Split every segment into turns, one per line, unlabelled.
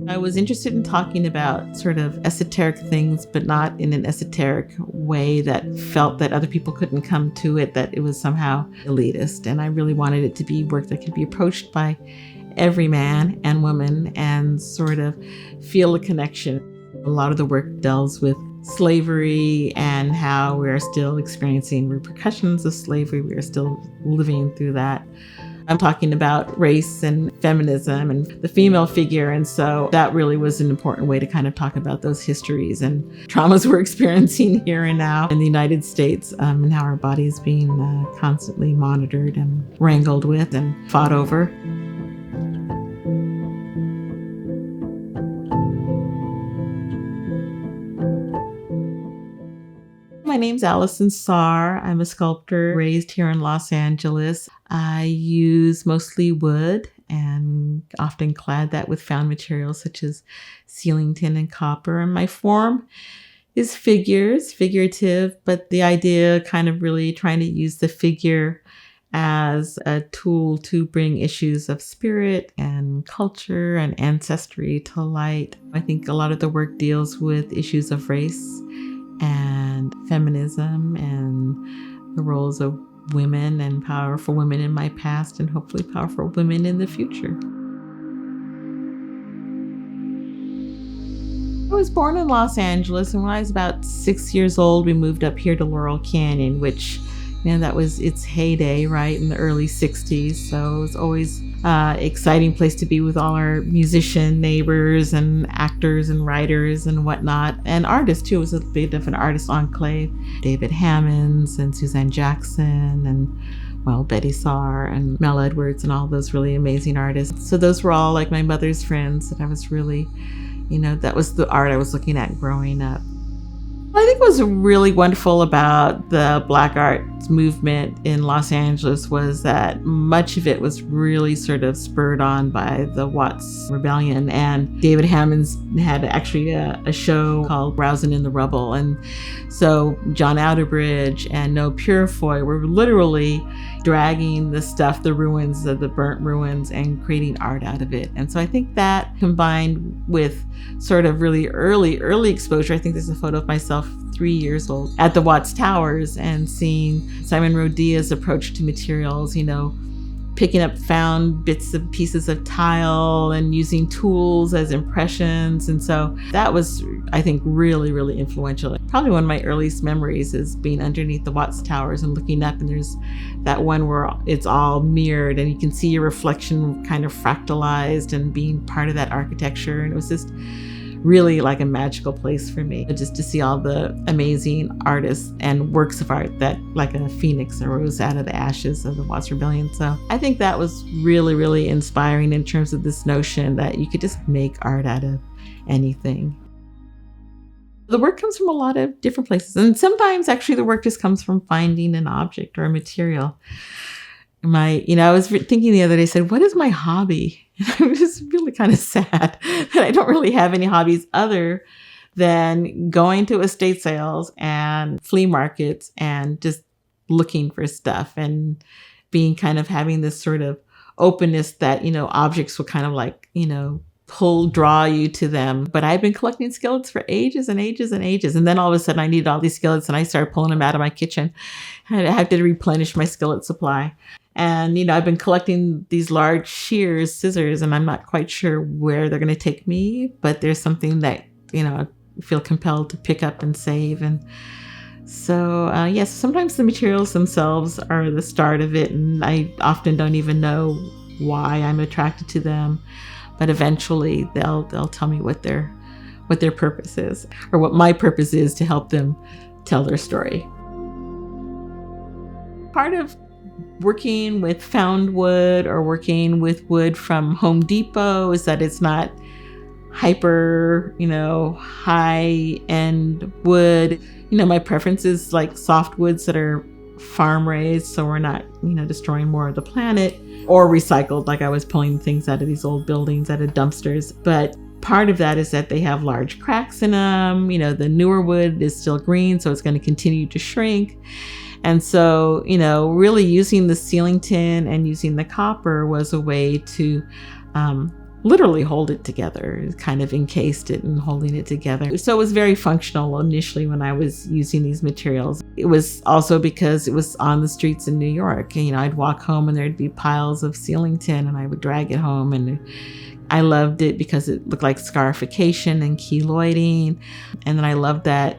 I was interested in talking about sort of esoteric things, but not in an esoteric way that felt that other people couldn't come to it, that it was somehow elitist. And I really wanted it to be work that could be approached by every man and woman and sort of feel a connection. A lot of the work deals with slavery and how we are still experiencing repercussions of slavery. We are still living through that. I'm talking about race and feminism and the female figure. And so that really was an important way to kind of talk about those histories and traumas we're experiencing here and now in the United States, and how our bodies being constantly monitored and wrangled with and fought over. My name's Allison Sarr. I'm a sculptor raised here in Los Angeles. I use mostly wood and often clad that with found materials such as ceiling tin and copper. And my form is figurative, but the idea kind of really trying to use the figure as a tool to bring issues of spirit and culture and ancestry to light. I think a lot of the work deals with issues of race and feminism and the roles of women and powerful women in my past and hopefully powerful women in the future. I was born in Los Angeles, and when I was about 6 years old, we moved up here to Laurel Canyon, which, that was its heyday, right, in the early 60s. So it was always exciting place to be with all our musician neighbors and actors and writers and whatnot, and artists too. It was a bit of an artist enclave. David Hammonds and Suzanne Jackson and Betty Saar and Mel Edwards and all those really amazing artists. So those were all like my mother's friends that I was really, that was the art I was looking at growing up. I think what was really wonderful about the Black arts movement in Los Angeles was that much of it was really sort of spurred on by the Watts Rebellion. And David Hammonds had actually a show called Rousing in the Rubble. And so John Outerbridge and Noah Purifoy were literally dragging the stuff, the ruins, the burnt ruins, and creating art out of it. And so I think that combined with sort of really early exposure. I think there's a photo of myself 3 years old at the Watts Towers and seeing Simon Rodia's approach to materials, picking up found bits and pieces of tile and using tools as impressions. And so that was, I think, really, really influential. Probably one of my earliest memories is being underneath the Watts Towers and looking up, and there's that one where it's all mirrored and you can see your reflection kind of fractalized and being part of that architecture. And it was just really like a magical place for me, just to see all the amazing artists and works of art that like a phoenix arose out of the ashes of the Watts Rebellion. So I think that was really, really inspiring in terms of this notion that you could just make art out of anything. The work comes from a lot of different places, and sometimes actually the work just comes from finding an object or a material. I was thinking the other day, I said, what is my hobby? And I was just really kind of sad that I don't really have any hobbies other than going to estate sales and flea markets and just looking for stuff and being kind of having this sort of openness that, objects will kind of like, draw you to them. But I've been collecting skillets for ages and ages and ages. And then all of a sudden I needed all these skillets and I started pulling them out of my kitchen. And I had to replenish my skillet supply. And, I've been collecting these large shears, scissors, and I'm not quite sure where they're going to take me, but there's something that, I feel compelled to pick up and save. And so, yes, sometimes the materials themselves are the start of it. And I often don't even know why I'm attracted to them. But eventually they'll tell me what their purpose is, or what my purpose is to help them tell their story. Part of working with found wood or working with wood from Home Depot is that it's not hyper, high-end wood. My preference is like soft woods that are farm raised, so we're not, destroying more of the planet, or recycled, like I was pulling things out of these old buildings out of dumpsters. But part of that is that they have large cracks in them. The newer wood is still green, so it's going to continue to shrink. And so, really using the ceiling tin and using the copper was a way to literally hold it together, kind of encased it and holding it together. So it was very functional initially when I was using these materials. It was also because it was on the streets in New York. I'd walk home and there'd be piles of ceiling tin and I would drag it home, and I loved it because it looked like scarification and keloiding. And then I loved that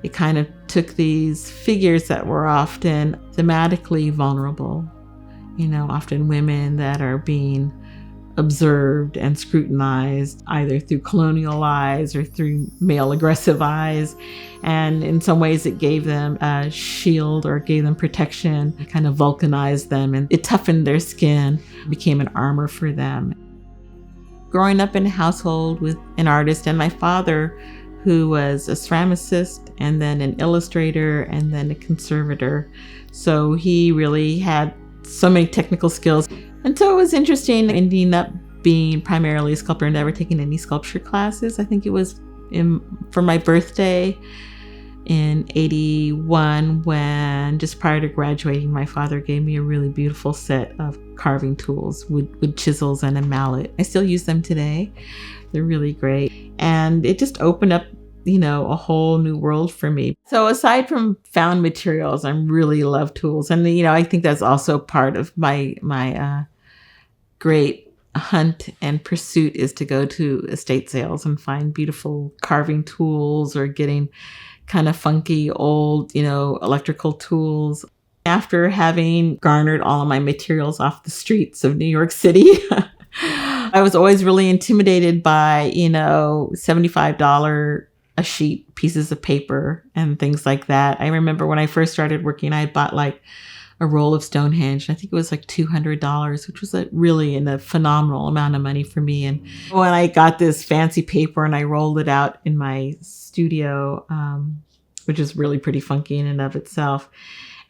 it kind of took these figures that were often thematically vulnerable, often women that are being observed and scrutinized either through colonial eyes or through male aggressive eyes. And in some ways it gave them a shield or gave them protection, it kind of vulcanized them, and it toughened their skin, became an armor for them. Growing up in a household with an artist, and my father, who was a ceramicist and then an illustrator and then a conservator. So he really had so many technical skills. And so it was interesting ending up being primarily a sculptor and never taking any sculpture classes. I think it was for my birthday in 81 when, just prior to graduating, my father gave me a really beautiful set of carving tools, wood chisels and a mallet. I still use them today. They're really great. And it just opened up, a whole new world for me. So aside from found materials, I really love tools. And, I think that's also part of my great hunt and pursuit, is to go to estate sales and find beautiful carving tools or getting kind of funky old, electrical tools. After having garnered all of my materials off the streets of New York City, I was always really intimidated by, $75 a sheet pieces of paper and things like that. I remember when I first started working, I had bought like a roll of Stonehenge. I think it was like $200, which was really a phenomenal amount of money for me. And when I got this fancy paper and I rolled it out in my studio, which is really pretty funky in and of itself,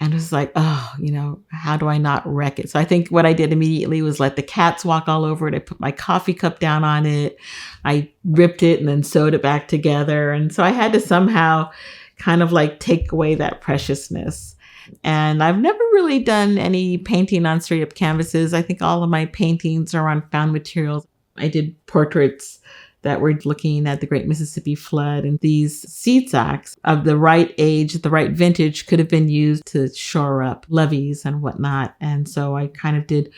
and it was like, how do I not wreck it? So I think what I did immediately was let the cats walk all over it. I put my coffee cup down on it. I ripped it and then sewed it back together. And so I had to somehow kind of like take away that preciousness. And I've never really done any painting on straight up canvases. I think all of my paintings are on found materials. I did portraits that were looking at the Great Mississippi Flood, and these seed sacks of the right age, the right vintage could have been used to shore up levees and whatnot. And so I kind of did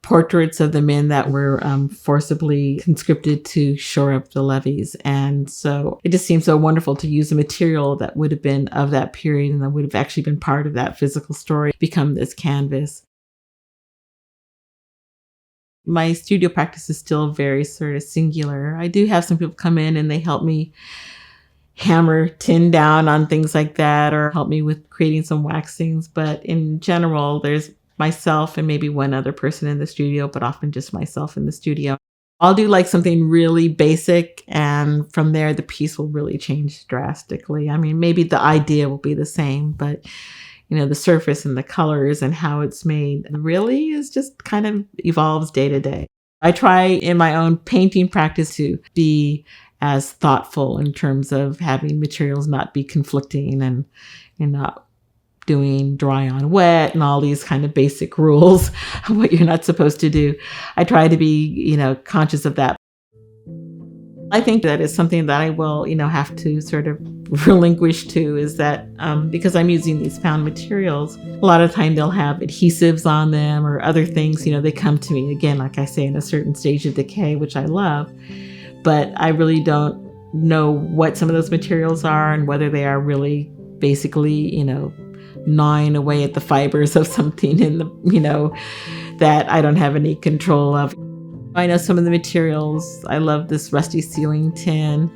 portraits of the men that were forcibly conscripted to shore up the levees. And so it just seemed so wonderful to use a material that would have been of that period and that would have actually been part of that physical story, become this canvas. My studio practice is still very sort of singular. I do have some people come in and they help me hammer tin down on things like that, or help me with creating some waxings. But in general, there's myself and maybe one other person in the studio, but often just myself in the studio. I'll do like something really basic, and from there, the piece will really change drastically. I mean, maybe the idea will be the same, but the surface and the colors and how it's made really is just kind of evolves day to day. I try in my own painting practice to be as thoughtful in terms of having materials not be conflicting and not doing dry on wet and all these kind of basic rules of what you're not supposed to do. I try to be, conscious of that. I think that is something that I will, have to sort of relinquish to, is that because I'm using these found materials, a lot of time they'll have adhesives on them or other things. They come to me, again, like I say, in a certain stage of decay, which I love. But I really don't know what some of those materials are and whether they are really basically, gnawing away at the fibers of something in the, that I don't have any control of. I know some of the materials. I love this rusty ceiling tin.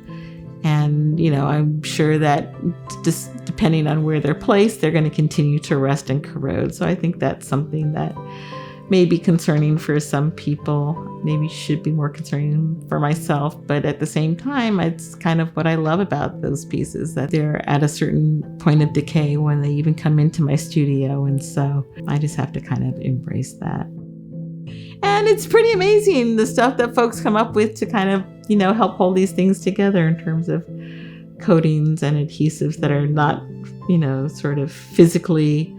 And, I'm sure that just depending on where they're placed, they're going to continue to rust and corrode. So I think that's something that may be concerning for some people, maybe should be more concerning for myself. But at the same time, it's kind of what I love about those pieces, that they're at a certain point of decay when they even come into my studio. And so I just have to kind of embrace that. And it's pretty amazing, the stuff that folks come up with to kind of, help hold these things together in terms of coatings and adhesives that are not, sort of physically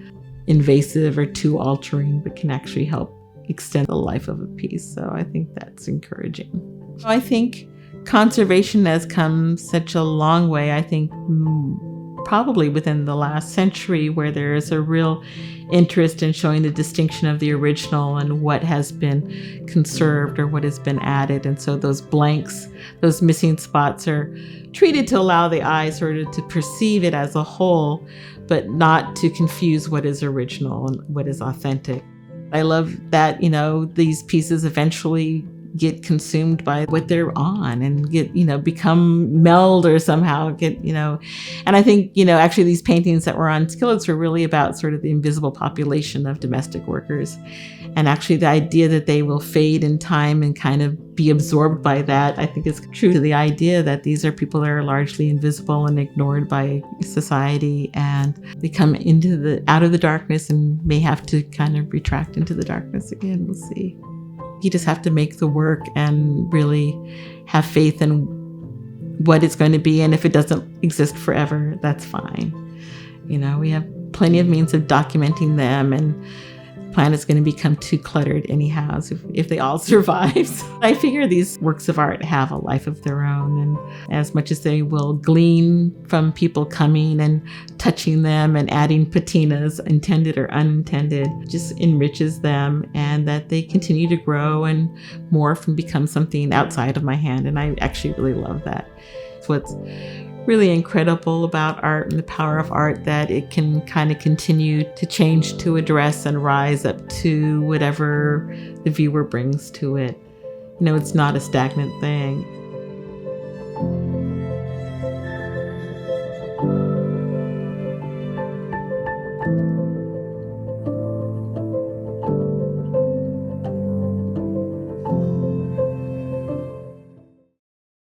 invasive or too altering, but can actually help extend the life of a piece. So I think that's encouraging. I think conservation has come such a long way. I think probably within the last century, where there is a real interest in showing the distinction of the original and what has been conserved or what has been added. And so those blanks, those missing spots are treated to allow the eye sort of to perceive it as a whole, but not to confuse what is original and what is authentic. I love that, these pieces eventually get consumed by what they're on and get, become meld or somehow get, and I think, actually these paintings that were on skillets were really about sort of the invisible population of domestic workers. And actually the idea that they will fade in time and kind of be absorbed by that, I think is true to the idea that these are people that are largely invisible and ignored by society, and they come out of the darkness and may have to kind of retract into the darkness again. We'll see. You just have to make the work and really have faith in what it's going to be. And if it doesn't exist forever, that's fine. We have plenty of means of documenting them, and the planet's going to become too cluttered anyhow if they all survive. So I figure these works of art have a life of their own, and as much as they will glean from people coming and touching them and adding patinas, intended or unintended, just enriches them, and that they continue to grow and morph and become something outside of my hand. And I actually really love that. It's what's really incredible about art and the power of art, that it can kind of continue to change to address and rise up to whatever the viewer brings to it. It's not a stagnant thing.